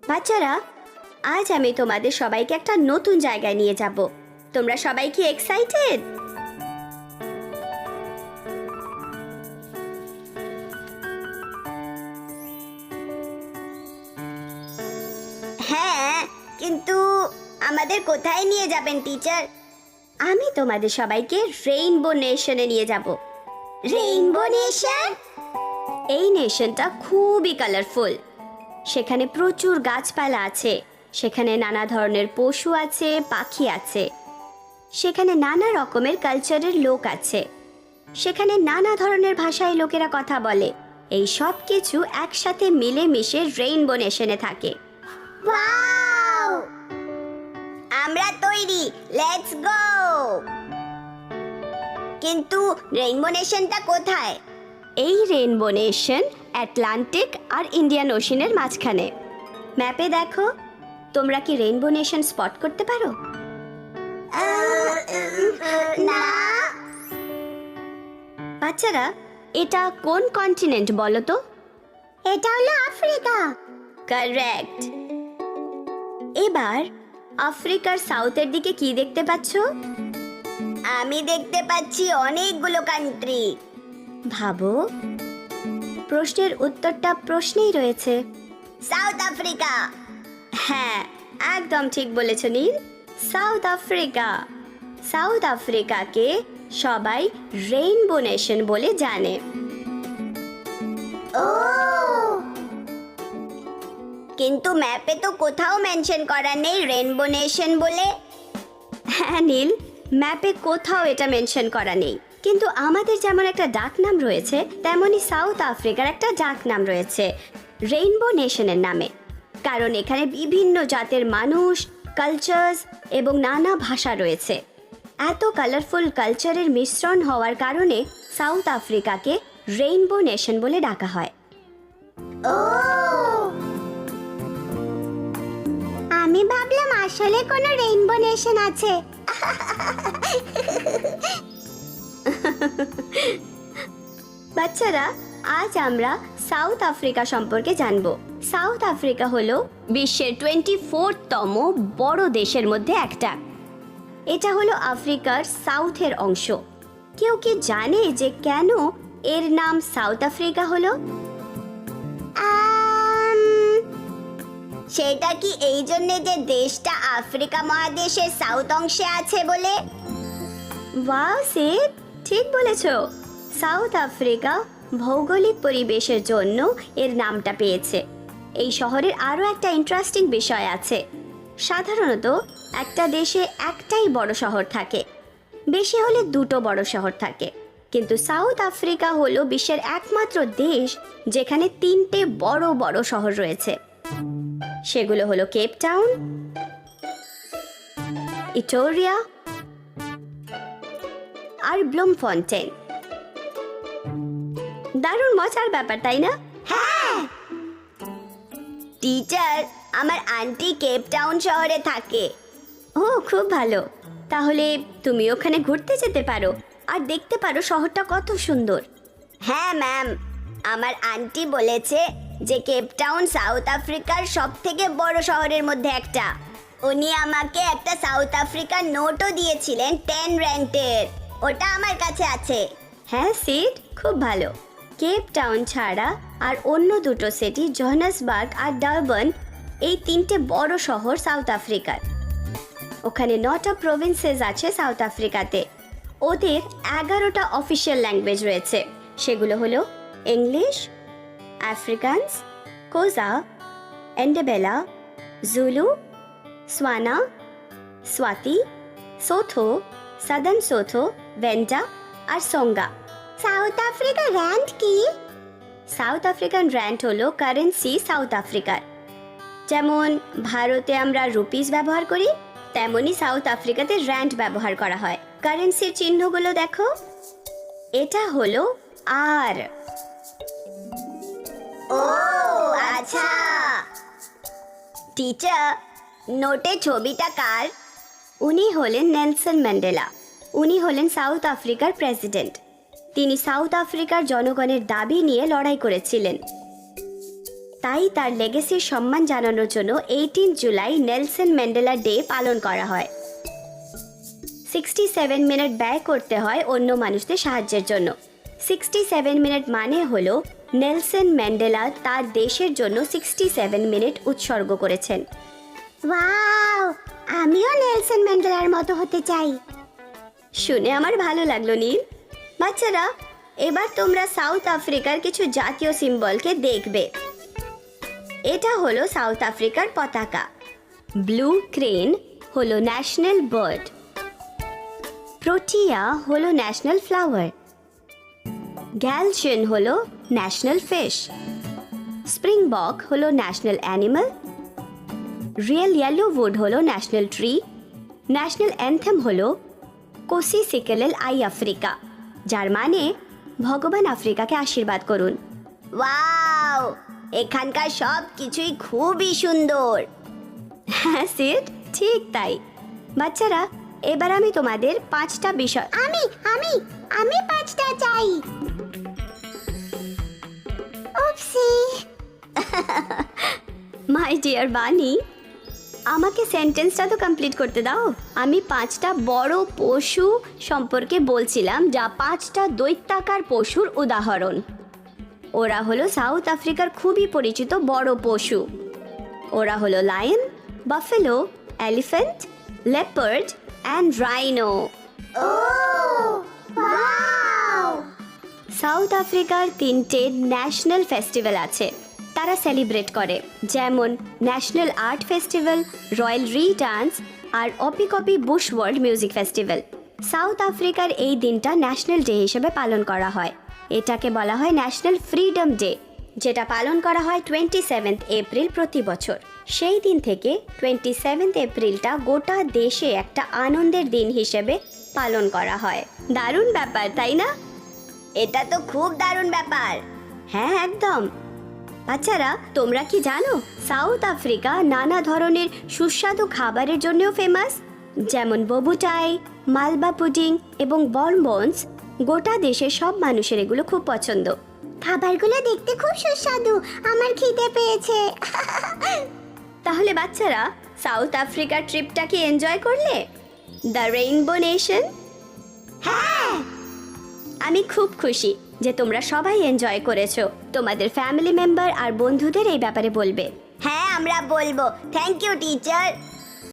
বাচ্চারা, আজ আমি তোমাদের সবাইকে একটা নতুন জায়গায় নিয়ে যাব। তোমরা সবাই কি এক্সাইটেড? হ্যাঁ, কিন্তু আমাদের কোথায় নিয়ে যাবেন টিচার? আমি তোমাদের সবাইকে রেইনবো নেশনে নিয়ে যাব। Rainbow nation? এই নেশনটা খুবই কালারফুল। সেখানে প্রচুর গাছপালা আছে, সেখানে নানা ধরনের পশু আছে, পাখি আছে, সেখানে নানা রকমের কালচারের লোক আছে, সেখানে নানা ধরনের ভাষায় লোকেরা কথা বলে। এই সব কিছু একসাথে মিলেমিশে রেইনবো নেশনে থাকে। ওয়াও! আমরা তৈরি, লেটস গো! কিন্তু রেইনবো নেশনটা কোথায়? এই রেইনবো নেশন আটলান্টিক আর ইন্ডিয়ান ওশানের মাঝখানে। ম্যাপে দেখো, তোমরা কি রেইনবো নেশন স্পট করতে পারো? না। বাচ্চারা, এটা কোন কন্টিনেন্ট বলো তো? এটা হলো আফ্রিকা। কারেক্ট। এবার আফ্রিকার সাউথের দিকে কি দেখতে পাচ্ছ? আমি দেখতে পাচ্ছি অনেকগুলো কান্ট্রি। ভাবো, প্রশ্নের উত্তরটা প্রশ্নেই রয়েছে। South Africa. হ্যাঁ, একদম ঠিক বলেছ নীল, সাউথ আফ্রিকা। সাউথ আফ্রিকাকে সবাই রেইনবো নেশন বলে জানে। ও, কিন্তু ম্যাপে তো কোথাও মেনশন করা নেই রেইনবো নেশন বলে। হ্যাঁ নীল, ম্যাপে কোথাও এটা মেনশন করা নেই, কিন্তু আমাদের যেমন একটা ডাক নাম রয়েছে, তেমনি সাউথ আফ্রিকার একটা ডাক নাম রয়েছে রেইনবো নেশনের নামে। কারণ এখানে বিভিন্ন জাতের মানুষ, কালচার্স এবং নানা ভাষা রয়েছে। এত কালারফুল কালচারের মিশ্রণ হওয়ার কারণে সাউথ আফ্রিকাকে রেইনবো নেশন বলে ডাকা হয়। ও, আমি ভাবলাম আসলে কোনো রেইনবো নেশন আছে। বাচ্চারা, আজ আমরা সাউথ আফ্রিকা সম্পর্কে জানব। সাউথ আফ্রিকা হলো বিশ্বের 24তম বড় দেশের মধ্যে একটা। এটা হলো আফ্রিকার সাউথের অংশ। কেউ কি জানে যে কেন এর নাম সাউথ আফ্রিকা হলো? সেটা কি এই জন্যে যে দেশটা আফ্রিকা মহাদেশের সাউথ অংশে আছে বলে? ওয়াও সিড, ঠিক বলেছ। সাউথ আফ্রিকা ভৌগোলিক পরিবেশের জন্য এর নামটা পেয়েছে। এই শহরের আরও একটা ইন্টারেস্টিং বিষয় আছে। সাধারণত একটা দেশে একটাই বড় শহর থাকে, বেশি হলে দুটো বড় শহর থাকে। কিন্তু সাউথ আফ্রিকা হলো বিশ্বের একমাত্র দেশ যেখানে তিনটে বড় বড় শহর রয়েছে। সেগুলো হলো কেপ টাউন, ইটোরিয়া আর ব্লুমফন্টেন। দারুণ মজার ব্যাপার, তাই না? হ্যাঁ টিচার, আমার আন্টি কেপ টাউন শহরে থাকে। ও, খুব ভালো। তাহলে তুমি ওখানে ঘুরতে যেতে পারো আর দেখতে পারো শহরটা কত সুন্দর। হ্যাঁ ম্যাম, আমার আন্টি বলেছে যে কেপ টাউন সাউথ আফ্রিকার সবথেকে বড় শহরের মধ্যে একটা। উনি আমাকে একটা সাউথ আফ্রিকার নোটও দিয়েছিলেন 10 র্যান্টের। ওটা আমার কাছে আছে। হ্যাঁ সিড, খুব ভালো। কেপ টাউন ছাড়া আর অন্য দুটো সিটি জোহানেসবার্গ আর ডারবান, এই তিনটে বড় শহর সাউথ আফ্রিকার। ওখানে 9টা প্রভিন্সেস আছে সাউথ আফ্রিকাতে। ওদের 11টা অফিসিয়াল ল্যাঙ্গুয়েজ রয়েছে। সেগুলো হলো English, Afrikaans, Xhosa, Ndebele, Zulu, Tswana, Swati, Sotho, Southern Sotho, Venda আর সোঙ্গা। সাউথ আফ্রিকার র্যান্ড কি? সাউথ আফ্রিকান র্যান্ড হলো কারেন্সি সাউথ আফ্রিকার। যেমন ভারতে আমরা রুপিস ব্যবহার করি, তেমনি সাউথ আফ্রিকাতে র্যান্ড ব্যবহার করা হয়। কারেন্সির চিহ্নগুলো দেখো, এটা হলো আর। ও আচ্ছা। টিচার, নোটে ছবিটা কার? উনি হলেন নেলসন ম্যান্ডেলা। উনি হলেন সাউথ আফ্রিকার প্রেসিডেন্ট। তিনি সাউথ আফ্রিকার জনগণের দাবি নিয়ে লড়াই করেছিলেন। তাই তার লেগেসির সম্মান জানানোর জন্য 18 জুলাই নেলসন ম্যান্ডেলা ডে পালন করা হয়। 67 মিনিট ব্যয় করতে হয় অন্য মানুষদের সাহায্যের জন্য। 67 মিনিট মানে হলো নেলসন ম্যান্ডেলা তার দেশের জন্য 67 মিনিট উৎসর্গ করেছেন। ওয়াও, আমিও নেলসন ম্যান্ডেলার মতো হতে চাই। শুনে আমার ভালো লাগলো নীল। বাচ্চারা, এবার তোমরা সাউথ আফ্রিকার কিছু জাতীয় সিম্বলকে দেখবে। এটা হলো সাউথ আফ্রিকার পতাকা। ব্লু ক্রেন হলো ন্যাশনাল বার্ড। প্রোটিয়া হলো ন্যাশনাল ফ্লাওয়ার। গ্যালশন হলো ন্যাশনাল ফিশ। স্প্রিংবক হলো ন্যাশনাল অ্যানিমাল। রিয়েল ইয়েলোউড হলো ন্যাশনাল ট্রি। ন্যাশনাল অ্যান্থেম হলো কোসি সিকেলেল আই আফ্রিকা, যার মানে ভগবান আফ্রিকাকে আশীর্বাদ করুন। ওয়াও, এখানকার সব কিছুই খুবই সুন্দর। হ্যাঁ সিড, ঠিক তাই। বাচ্চারা, এবার আমি তোমাদের 5টা বিষয় আমি 5টা চাই। উপসি। মাই ডিয়ার বানি, আমাকে সেন্টেন্সটা তো কমপ্লিট করতে দাও। আমি 5টা বড় পশু সম্পর্কে বলছিলাম, যা 5টা দৈত্যাকার পশুর উদাহরণ। ওরা হলো সাউথ আফ্রিকার খুবই পরিচিত বড় পশু। ওরা হলো lion, buffalo, elephant, leopard and rhino. South আফ্রিকার 3টে ন্যাশনাল ফেস্টিভ্যাল আছে, তারা সেলিব্রেট করে, যেমন national art festival, royal reed dance আর Oppikoppi bush world music festival. South আফ্রিকার এই দিনটা ন্যাশনাল ডে হিসেবে পালন করা হয়। এটাকে বলা হয় ন্যাশনাল ফ্রিডম ডে, যেটা পালন করা হয় 27 এপ্রিল প্রতি বছর। সেই দিন থেকে 27 এপ্রিলটা গোটা দেশে একটা আনন্দের দিন হিসেবে পালন করা হয়। দারুণ ব্যাপার, তাই না? এটা তো খুব দারুণ ব্যাপার। হ্যাঁ, একদম। বাচ্চারা, তোমরা কি জানো সাউথ আফ্রিকা নানা ধরনের সুস্বাদু খাবারের জন্যও ফেমাস, যেমন ববুটাই, মালবা পুডিং এবং বনবনস। গোটা দেশের সব মানুষের এগুলো খুব পছন্দ। খাবারগুলো দেখতে খুব সুস্বাদু, আমার খিদে পেয়েছে। তাহলে বাচ্চারা, সাউথ আফ্রিকার ট্রিপটা কি এনজয় করলে? The rainbow nation. হ্যাঁ, আমি খুব খুশি যে তোমরা সবাই এনজয় করেছো। তোমাদের ফ্যামিলি মেম্বার আর বন্ধুদের এই ব্যাপারে বলবে। হ্যাঁ, আমরা বলবো। Thank you teacher.